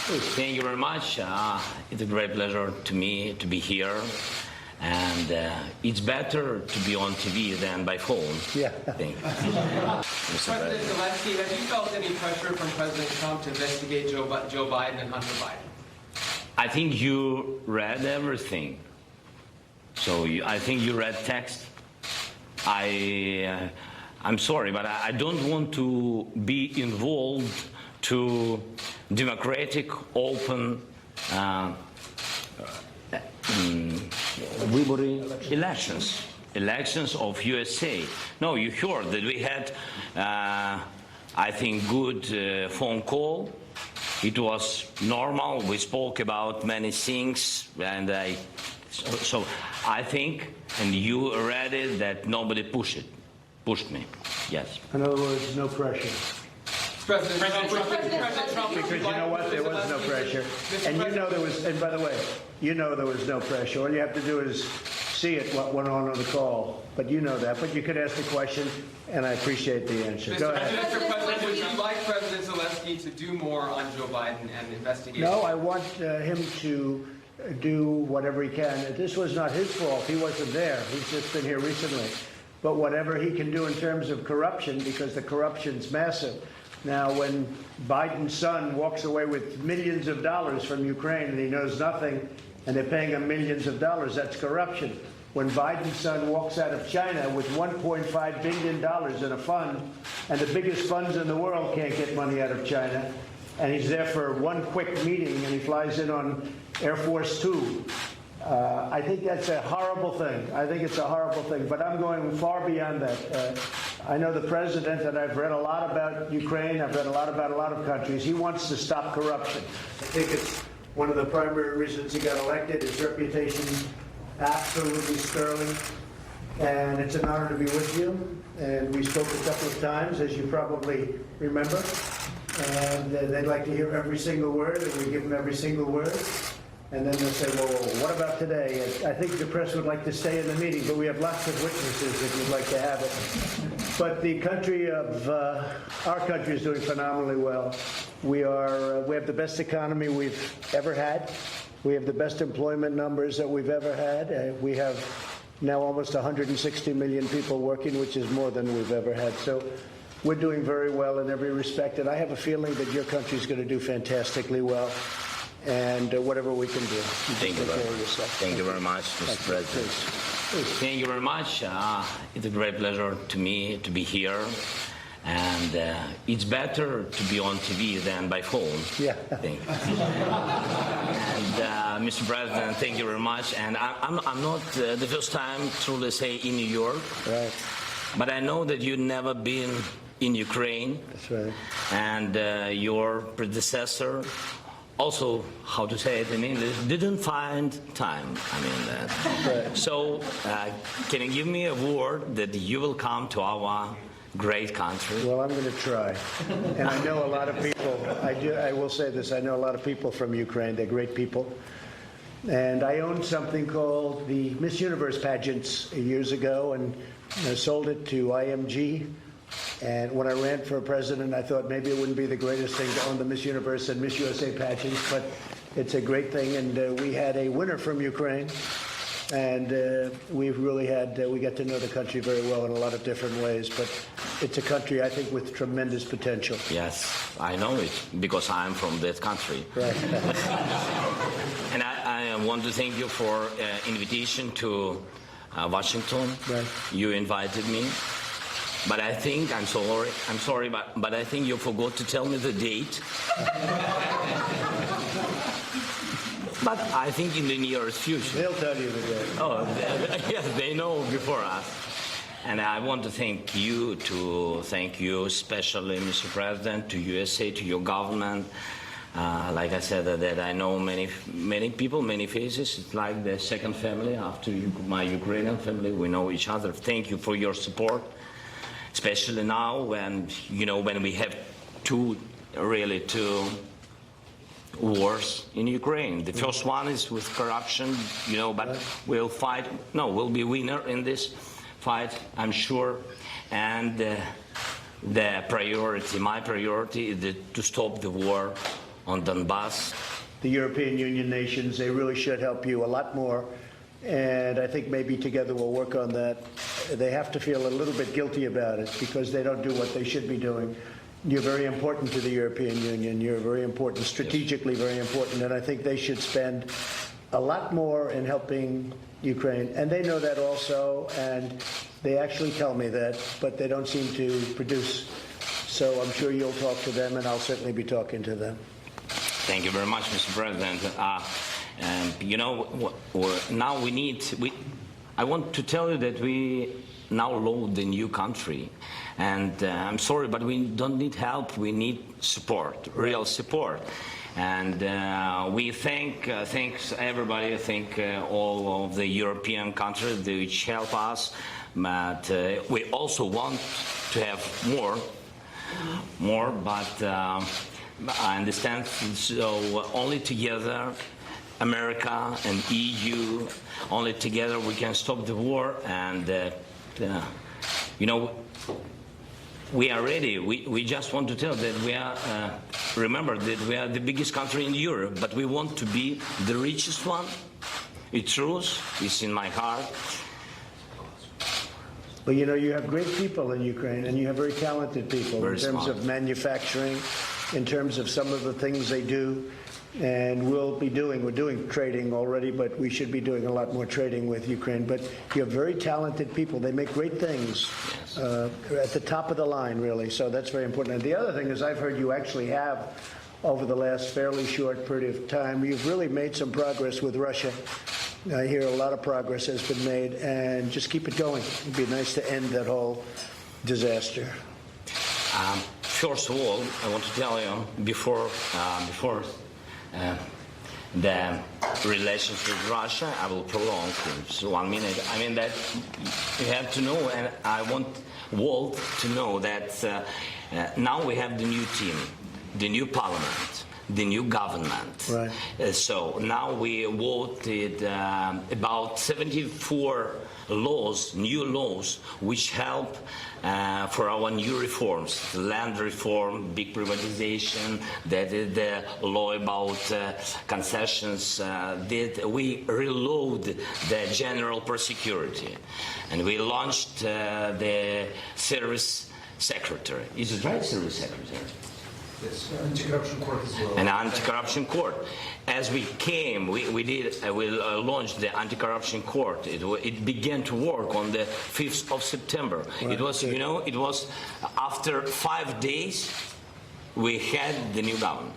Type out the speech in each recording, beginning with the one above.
Thank you very much. It's a great pleasure to me to be here. And it's better to be on TV than by phone. Yeah. Thank you. President Zelensky, have you felt any pressure from President Trump to investigate Joe Biden and Hunter Biden? I think you read everything. So I think you read text. I'm sorry, but I don't want to be involved to democratic, open elections of USA. No, you heard that we had, I think, good phone call. It was normal. We spoke about many things, and so I think, and you read it, that nobody pushed me. Yes. In other words, no pressure. President Trump, because you know what? There was no pressure. And you know there was, and by the way, you know there was no pressure. All you have to do is see it, what went on the call. But you know that. But you could ask the question, and I appreciate the answer. Go ahead. Mr. President, would you like President Zelensky to do more on Joe Biden and investigate? No, I want him to do whatever he can. This was not his fault. He wasn't there. He's just been here recently. But whatever he can do in terms of corruption, because the corruption's massive. Now, when Biden's son walks away with millions of dollars from Ukraine and he knows nothing, and they're paying him millions of dollars, that's corruption. When Biden's son walks out of China with $1.5 billion in a fund, and the biggest funds in the world can't get money out of China, and he's there for one quick meeting and he flies in on Air Force Two. I think that's a horrible thing. I think it's a horrible thing. But I'm going far beyond that. I know the president, and I've read a lot about Ukraine. I've read a lot about a lot of countries. He wants to stop corruption. I think it's one of the primary reasons he got elected. His reputation, absolutely sterling. And it's an honor to be with you. And we spoke a couple of times, as you probably remember. And they'd like to hear every single word, and we give them every single word. And then they'll say, well, what about today? I think the press would like to stay in the meeting, but we have lots of witnesses if you'd like to have it. But the country of, our country is doing phenomenally well. We have the best economy we've ever had. We have the best employment numbers that we've ever had. We have now almost 160 million people working, which is more than we've ever had. So we're doing very well in every respect. And I have a feeling that your country is going to do fantastically well. And whatever we can do. Thank you very much, Mr. President. Thank you very much. It's a great pleasure to me to be here. And it's better to be on TV than by phone. Yeah. Thank you. And Mr. President, thank you very much. And I'm not the first time, truly say, in New York. Right. But I know that you've never been in Ukraine. That's right. And your predecessor, also, how to say it in English, didn't find time. I mean that. Right. So, can you give me a word that you will come to our great country? Well, I'm going to try. And I know a lot of people. I will say this. I know a lot of people from Ukraine. They're great people. And I owned something called the Miss Universe pageants years ago, and I sold it to IMG. And when I ran for president, I thought maybe it wouldn't be the greatest thing to own the Miss Universe and Miss USA pageants, but it's a great thing. And we had a winner from Ukraine, and we've really we got to know the country very well in a lot of different ways. But it's a country, I think, with tremendous potential. Yes, I know it, because I'm from that country. Right. And I want to thank you for invitation to Washington. Right. You invited me. But I think, I'm sorry, but I think you forgot to tell me the date. But I think in the nearest future. They'll tell you the date. Oh, yes, they know before us. And I want to thank you especially, Mr. President, to USA, to your government. Like I said, that I know many people, many faces. It's like the second family after my Ukrainian family. We know each other. Thank you for your support. Especially now when we have two wars in Ukraine. The first one is with corruption, but we'll fight. No, we'll be winner in this fight, I'm sure. And my priority is to stop the war on Donbass. The European Union nations, they really should help you a lot more. And I think maybe together we'll work on that. They have to feel a little bit guilty about it because they don't do what they should be doing. You're very important to the European Union. You're very important, strategically very important. And I think they should spend a lot more in helping Ukraine. And they know that also. And they actually tell me that, but they don't seem to produce. So I'm sure you'll talk to them, and I'll certainly be talking to them. Thank you very much, Mr. President. And you know, now I want to tell you that we now load the new country. And I'm sorry, but we don't need help. We need support, real support. And we thanks everybody, thank all of the European countries which help us. But we also want to have more, but I understand. So only together, America and EU, only together we can stop the war. And you know, we are ready. We just want to tell that we are. Remember that we are the biggest country in Europe, but we want to be the richest one. It's true. It's in my heart. But you know, you have great people in Ukraine, and you have very talented people Very in terms smart. of manufacturing, in terms of some of the things they do. And we're doing trading already, but we should be doing a lot more trading with Ukraine. But you have very talented people. They make great things at the top of the line, really. So that's very important. And the other thing is I've heard you actually have, over the last fairly short period of time, you've really made some progress with Russia. I hear a lot of progress has been made, and just keep it going. It'd be nice to end that whole disaster. First of all, I want to tell you before the relations with Russia, I will prolong just 1 minute. I mean that you have to know, and I want Walt to know that now we have the new team, the new parliament, the new government. Right. So now we voted about 74 laws, new laws, which help for our new reforms, the land reform, big privatization, that is the law about concessions, that we reload the general prosecurity. And we launched the service secretary. Is it right, service secretary? Yes, anti-corruption court as well. An anti-corruption court. As we came, we launched the anti-corruption court. It began to work on the 5th of September. Right. It was, you know, it was after 5 days we had the new government.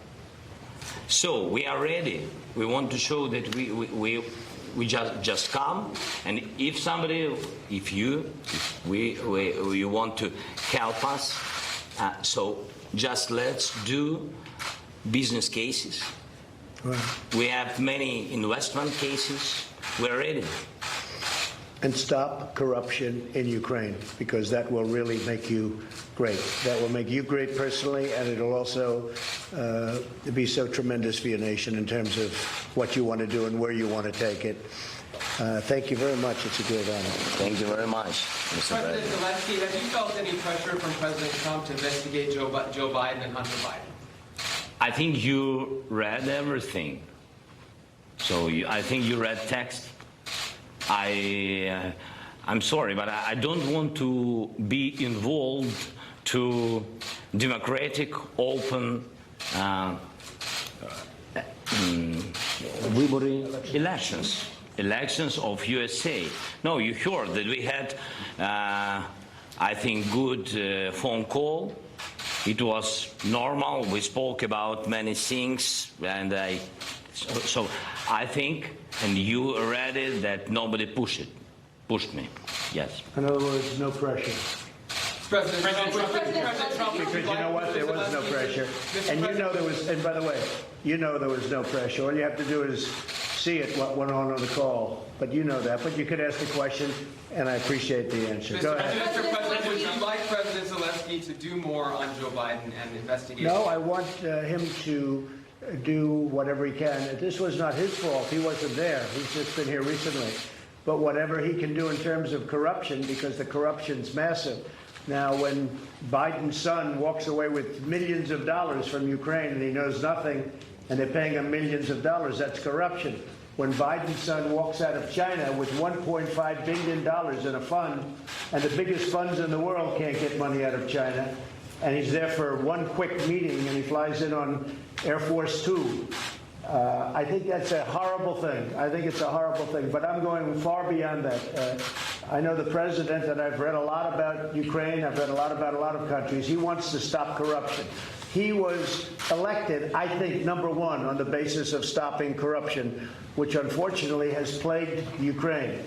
So we are ready. We want to show that we just come, and if somebody, if you want to help us, so just let's do business cases. Right. We have many investment cases. We're ready. And stop corruption in Ukraine, because that will really make you great. That will make you great personally, and it'll also be so tremendous for your nation in terms of what you want to do and where you want to take it. Thank you very much. It's a great honor. Thank you very much, Mr. President President. Zelensky, have you felt any pressure from President Trump to investigate Joe Biden and Hunter Biden? I think you read everything. So I think you read text. I'm sorry, but I don't want to be involved to democratic, open elections of USA. No, you heard that we had, I think, good phone call. It was normal. We spoke about many things, and so I think, and you read it, that nobody pushed me. Yes. In other words, no pressure. President Trump, Because you know what? There was no pressure. And you know there was, and by the way, you know there was no pressure. All you have to do is see it, what went on the call. But you know that. But you could ask the question, and I appreciate the answer. Go ahead. Mr. President, would you like President Zelensky to do more on Joe Biden and investigate? No, I want him to do whatever he can. This was not his fault. He wasn't there. He's just been here recently. But whatever he can do in terms of corruption, because the corruption's massive, Now, when Biden's son walks away with millions of dollars from Ukraine and he knows nothing, and they're paying him millions of dollars, that's corruption. When Biden's son walks out of China with $1.5 billion in a fund, and the biggest funds in the world can't get money out of China, and he's there for one quick meeting and he flies in on Air Force Two, I think that's a horrible thing. I think it's a horrible thing, but I'm going far beyond that. I know the president, and I've read a lot about Ukraine. I've read a lot about a lot of countries. He wants to stop corruption. He was elected, I think, number one on the basis of stopping corruption, which unfortunately has plagued Ukraine.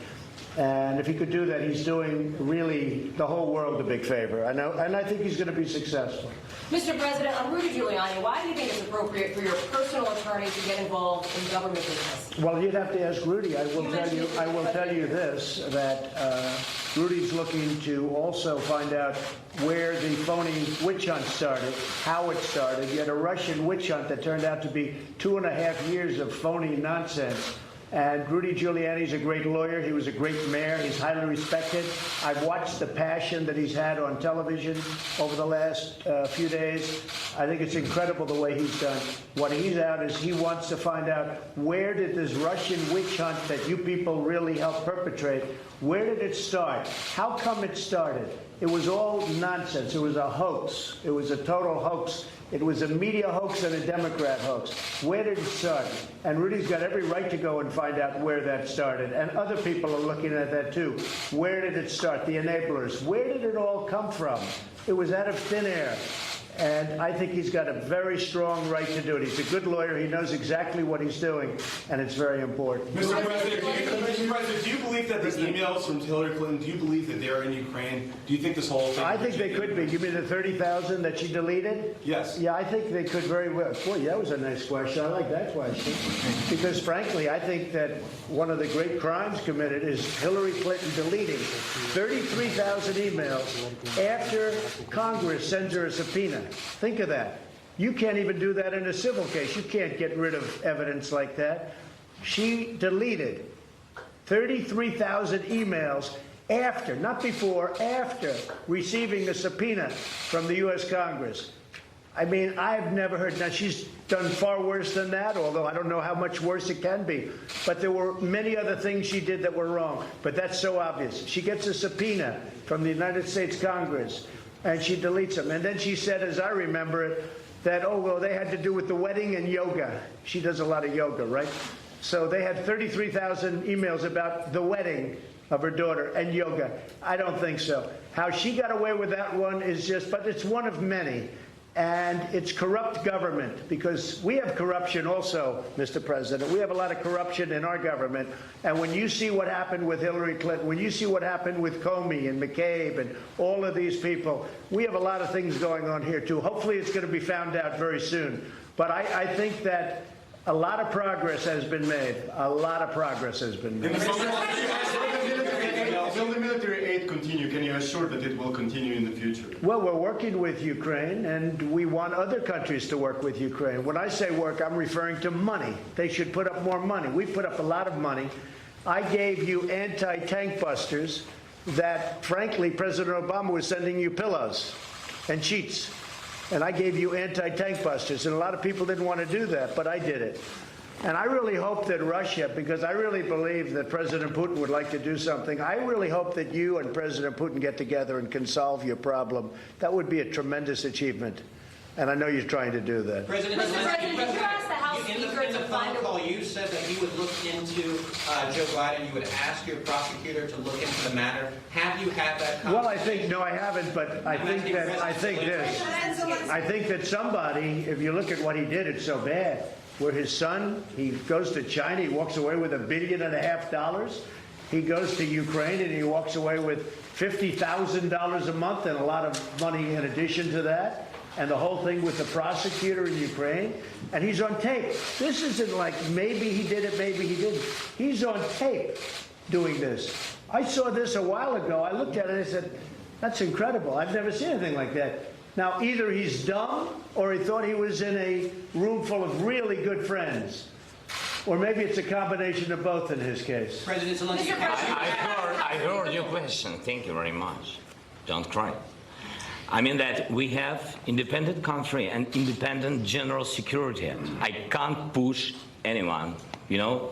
And if he could do that, he's doing really the whole world a big favor. I know, and I think he's going to be successful. Mr. President, on Rudy Giuliani, why do you think it's appropriate for your personal attorney to get involved in government business? Well, you'd have to ask Rudy. I will tell you this, that Rudy's looking to also find out where the phony witch hunt started, how it started. You had a Russian witch hunt that turned out to be 2.5 years of phony nonsense. And Rudy Giuliani's a great lawyer. He was a great mayor. He's highly respected. I've watched the passion that he's had on television over the last few days. I think it's incredible the way he's done. What he's out is he wants to find out, where did this Russian witch hunt that you people really helped perpetrate, where did it start? How come it started? It was all nonsense. It was a hoax. It was a total hoax. It was a media hoax and a Democrat hoax. Where did it start? And Rudy's got every right to go and find out where that started. And other people are looking at that too. Where did it start? The enablers. Where did it all come from? It was out of thin air. And I think he's got a very strong right to do it. He's a good lawyer. He knows exactly what he's doing, and it's very important. Mr. President, do you believe that these emails from Hillary Clinton, do you believe that they're in Ukraine? Do you think this whole thing... I think they could be. You mean the 30,000 that she deleted? Yes. Yeah, I think they could very well. Boy, that was a nice question. I like that question. Because, frankly, I think that one of the great crimes committed is Hillary Clinton deleting 33,000 emails after Congress sends her a subpoena. Think of that. You can't even do that in a civil case. You can't get rid of evidence like that. She deleted 33,000 emails after, not before, after receiving a subpoena from the U.S. Congress. I mean, I've never heard. Now, she's done far worse than that, although I don't know how much worse it can be. But there were many other things she did that were wrong. But that's so obvious. She gets a subpoena from the United States Congress, and she deletes them. And then she said, as I remember it, that, oh, well, they had to do with the wedding and yoga. She does a lot of yoga, right? So they had 33,000 emails about the wedding of her daughter and yoga. I don't think so. How she got away with that one is just, but it's one of many. And it's corrupt government, because we have corruption also, Mr. President. We have a lot of corruption in our government. And when you see what happened with Hillary Clinton, when you see what happened with Comey and McCabe and all of these people, we have a lot of things going on here, too. Hopefully it's going to be found out very soon. But I think that a lot of progress has been made. A lot of progress has been made. Will the military aid continue? Can you assure that it will continue in the future? Well, we're working with Ukraine, and we want other countries to work with Ukraine. When I say work, I'm referring to money. They should put up more money. We put up a lot of money. I gave you anti-tank busters that, frankly, President Obama was sending you pillows and sheets. And I gave you anti-tank busters, and a lot of people didn't want to do that, but I did it. And I really hope that Russia, because I really believe that President Putin would like to do something, I really hope that you and President Putin get together and can solve your problem. That would be a tremendous achievement. And I know you're trying to do that. Mr. President, did you ask the House Speaker in the to phone find call, you said that you would look into Joe Biden. You would ask your prosecutor to look into the matter. Have you had that conversation? Well, I think, no, I haven't, but I think that somebody, if you look at what he did, it's so bad. Where his son, he goes to China, he walks away with $1.5 billion. He goes to Ukraine and he walks away with $50,000 a month and a lot of money in addition to that. And the whole thing with the prosecutor in Ukraine. And he's on tape. This isn't like maybe he did it, maybe he didn't. He's on tape doing this. I saw this a while ago. I looked at it and I said, that's incredible. I've never seen anything like that. Now, either he's dumb or he thought he was in a room full of really good friends. Or maybe it's a combination of both in his case. President Zelensky, I heard your question. Thank you very much. Don't cry. I mean that we have independent country and independent general security. I can't push anyone, you know.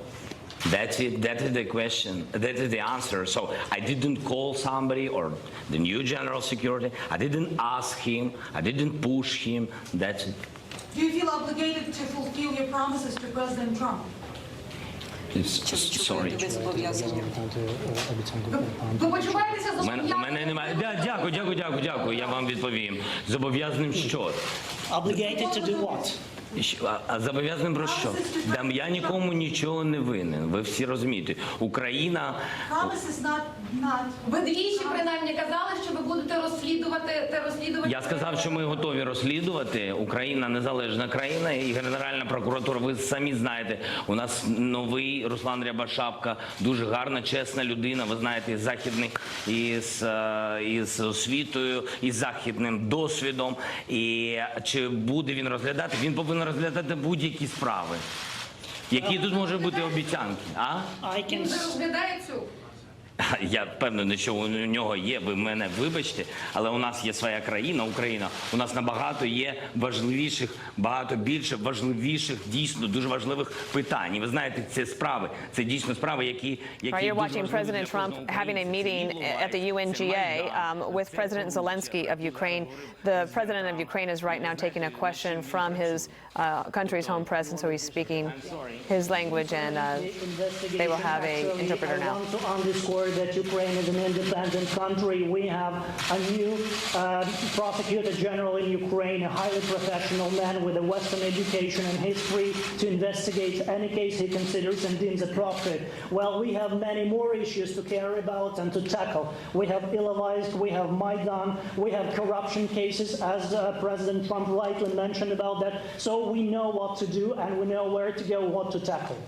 That's it. That is the question. That is the answer. So I didn't call somebody or the new general security. I didn't ask him. I didn't push him. That's it. Do you feel obligated to fulfill your promises to President Trump? Sorry. Ви почуваєтеся У мене немає. Дякую. Я вам відповім. Зобов'язаним що? Obligated to do what? А зобов'язаним про що? Я нікому нічого не винен. Ви всі розумієте. Україна... Promises not... Ви двічі принаймні казали, що ви будете розслідувати Я сказав, що ми готові розслідувати. Україна незалежна країна і Генеральна прокуратура. Ви самі знаєте, у нас новий Руслан Рябошапка, дуже гарна, чесна людина. Ви знаєте, із освітою, із західним досвідом. І чи буде він розглядати? Він повинен розглядати будь-які справи. Які тут можуть бути обіцянки? Він вже розглядає цю. Я впевнений, що у нього є, ви мене вибачте, але у нас є своя країна, Україна. У нас набагато є важливіших, багато більше важливіших, дійсно дуже важливих питань. І ви знаєте, це справи, це дійсно справи, які You're watching President Trump having a meeting at the UNGA with President Zelensky of Ukraine. The president of Ukraine is right now taking a question from his country's home press, and so he's speaking his language, and they will have an interpreter now. That Ukraine is an independent country. We have a new prosecutor general in Ukraine, a highly professional man with a Western education and history to investigate any case he considers and deems appropriate. Well, we have many more issues to care about and to tackle. We have Ilovaisk, we have Maidan, we have corruption cases, as President Trump rightly mentioned about that. So we know what to do and we know where to go, what to tackle.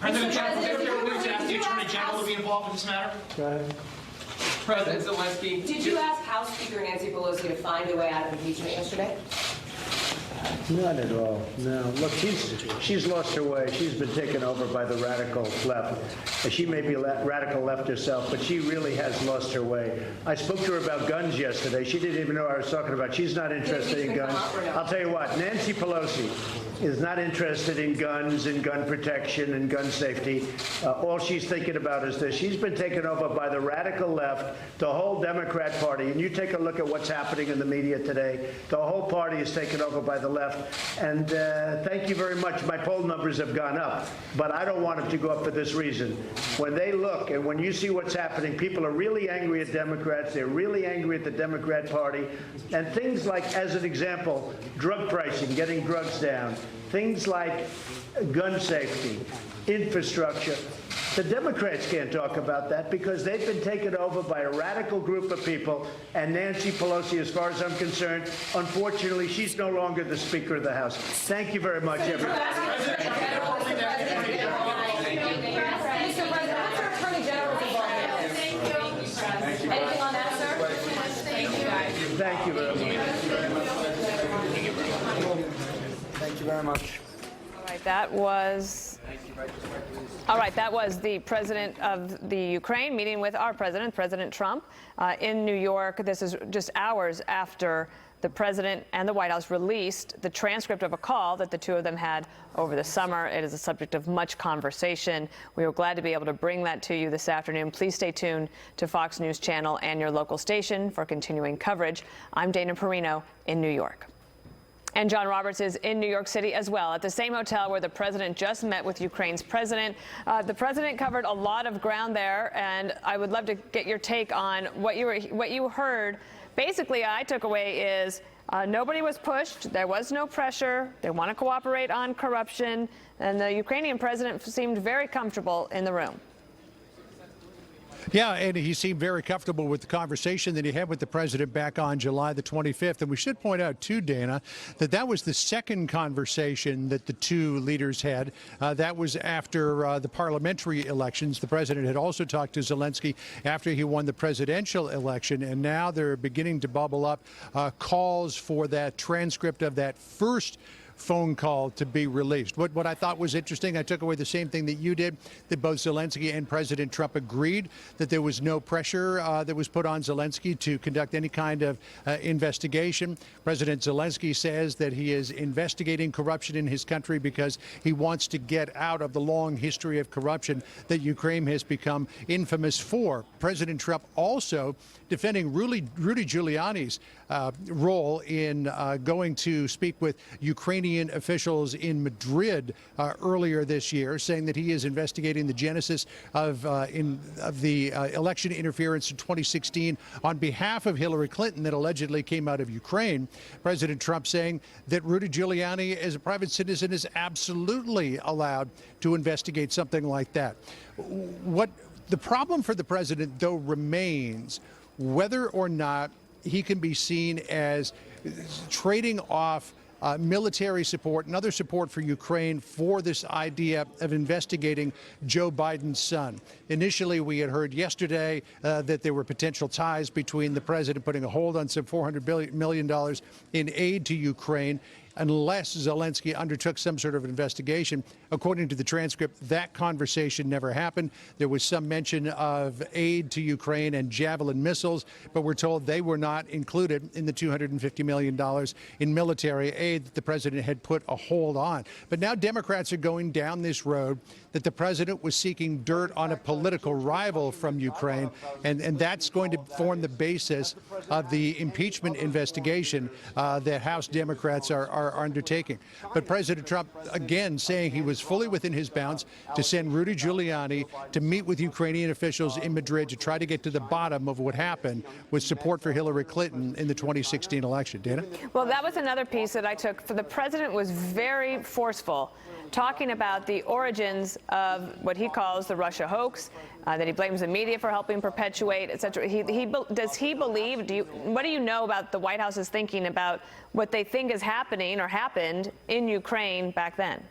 President Trump, was there a move to ask the Attorney General to be involved in this matter? Go ahead. President Zelensky, Did you ask House Speaker Nancy Pelosi to find a way out of impeachment yesterday? Not at all, no. Look, she's lost her way. She's been taken over by the radical left. She may be radical left herself, but she really has lost her way. I spoke to her about guns yesterday. She didn't even know what I was talking about. She's not interested in guns. I'll tell you what, Nancy Pelosi is not interested in guns and gun protection and gun safety. All she's thinking about is this. She's been taken over by the radical left, the whole Democrat Party. And you take a look at what's happening in the media today. The whole party is taken over by the left. And thank you very much. My poll numbers have gone up. But I don't want them to go up for this reason. When they look and when you see what's happening, people are really angry at Democrats. They're really angry at the Democrat Party. And things like, as an example, drug pricing, getting drugs down. Things like gun safety, infrastructure. The Democrats can't talk about that because they've been taken over by a radical group of people. And Nancy Pelosi, as far as I'm concerned, unfortunately, she's no longer the Speaker of the House. Thank you very much, everybody. Mr. President, what's your Attorney General's involvement in this? Anything on that, sir? Thank you very much. Thank you very much. All right, that was the president of the Ukraine meeting with our president, President Trump, in New York. This is just hours after the president and the White House released the transcript of a call that the two of them had over the summer. It is a subject of much conversation. We are glad to be able to bring that to you this afternoon. Please stay tuned to Fox News Channel and your local station for continuing coverage. I'm Dana Perino in New York. And John Roberts is in New York City as well, at the same hotel where the president just met with Ukraine's president. The president covered a lot of ground there, and I would love to get your take on what you heard. Basically, I took away is nobody was pushed, there was no pressure, they want to cooperate on corruption, and the Ukrainian president seemed very comfortable in the room. Yeah, and he seemed very comfortable with the conversation that he had with the president back on July the 25th. And we should point out, too, Dana, that that was the second conversation that the two leaders had. That was after the parliamentary elections. The president had also talked to Zelensky after he won the presidential election. And now they're beginning to bubble up calls for that transcript of that first phone call to be released. What I thought was interesting, I took away the same thing that you did, that both Zelensky and President Trump agreed that there was no pressure that was put on Zelensky to conduct any kind of investigation. President Zelensky says that he is investigating corruption in his country because he wants to get out of the long history of corruption that Ukraine has become infamous for. President Trump also defending Rudy Giuliani's role in going to speak with Ukrainian officials in Madrid earlier this year, saying that he is investigating the genesis of the election interference in 2016 on behalf of Hillary Clinton that allegedly came out of Ukraine. President Trump saying that Rudy Giuliani, as a private citizen, is absolutely allowed to investigate something like that. What the problem for the president, though, remains whether or not he can be seen as trading off military support and other support for Ukraine for this idea of investigating Joe Biden's son. Initially, we had heard yesterday that there were potential ties between the president putting a hold on some $400 million in aid to Ukraine unless Zelensky undertook some sort of investigation. According to the transcript, that conversation never happened. There was some mention of aid to Ukraine and Javelin missiles, but we're told they were not included in the $250 million in military aid that the president had put a hold on. But now Democrats are going down this road that the president was seeking dirt on a political rival from Ukraine, and that's going to form the basis of the impeachment investigation that House Democrats are undertaking. But President Trump, again, saying he was fully within his bounds to send Rudy Giuliani to meet with Ukrainian officials in Madrid to try to get to the bottom of what happened with support for Hillary Clinton in the 2016 election. Dana? Well, that was another piece that I took. The president was very forceful, talking about the origins of what he calls the Russia hoax, that he blames the media for helping perpetuate, et cetera. Does he believe, what do you know about the White House's thinking about what they think is happening or happened in Ukraine back then?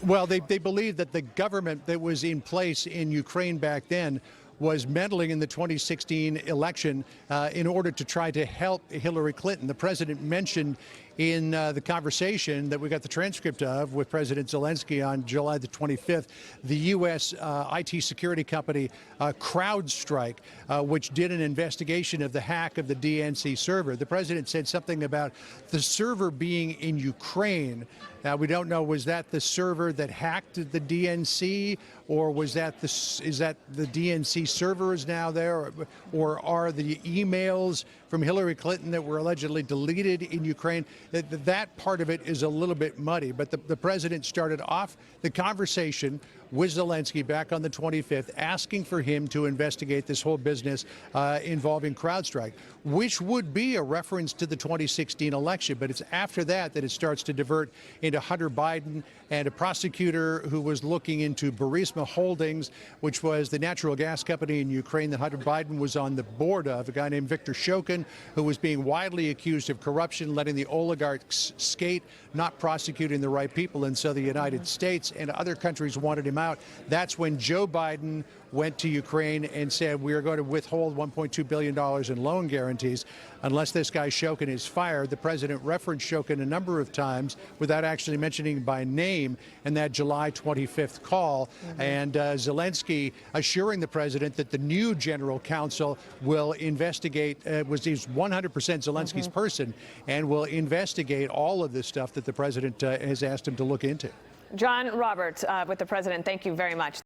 Well, they believe that the government that was in place in Ukraine back then was meddling in the 2016 election in order to try to help Hillary Clinton. The president mentioned in the conversation that we got the transcript of with President Zelensky on July the 25th, the U.S. IT security company CrowdStrike, which did an investigation of the hack of the DNC server. The president said something about the server being in Ukraine. Now, we don't know, was that the server that hacked the DNC, or was that is that the DNC server is now there, or are the emails from Hillary Clinton that were allegedly deleted in Ukraine? That part of it is a little bit muddy, but the president started off the conversation with Zelensky back on the 25th, asking for him to investigate this whole business involving CrowdStrike, which would be a reference to the 2016 election. But it's after that that it starts to divert into Hunter Biden and a prosecutor who was looking into Burisma Holdings, which was the natural gas company in Ukraine that Hunter Biden was on the board of, a guy named Viktor Shokin, who was being widely accused of corruption, letting the oligarchs skate, not prosecuting the right people. And so the United States and other countries wanted him out. That's when Joe Biden went to Ukraine and said, we are going to withhold $1.2 billion in loan guarantees unless this guy Shokin is fired. The president referenced Shokin a number of times without actually mentioning by name in that July 25th call. And Zelensky assuring the president that the new general counsel will investigate, he's 100% Zelensky's person, and will investigate all of this stuff that the president has asked him to look into. John Roberts with the president, thank you very much.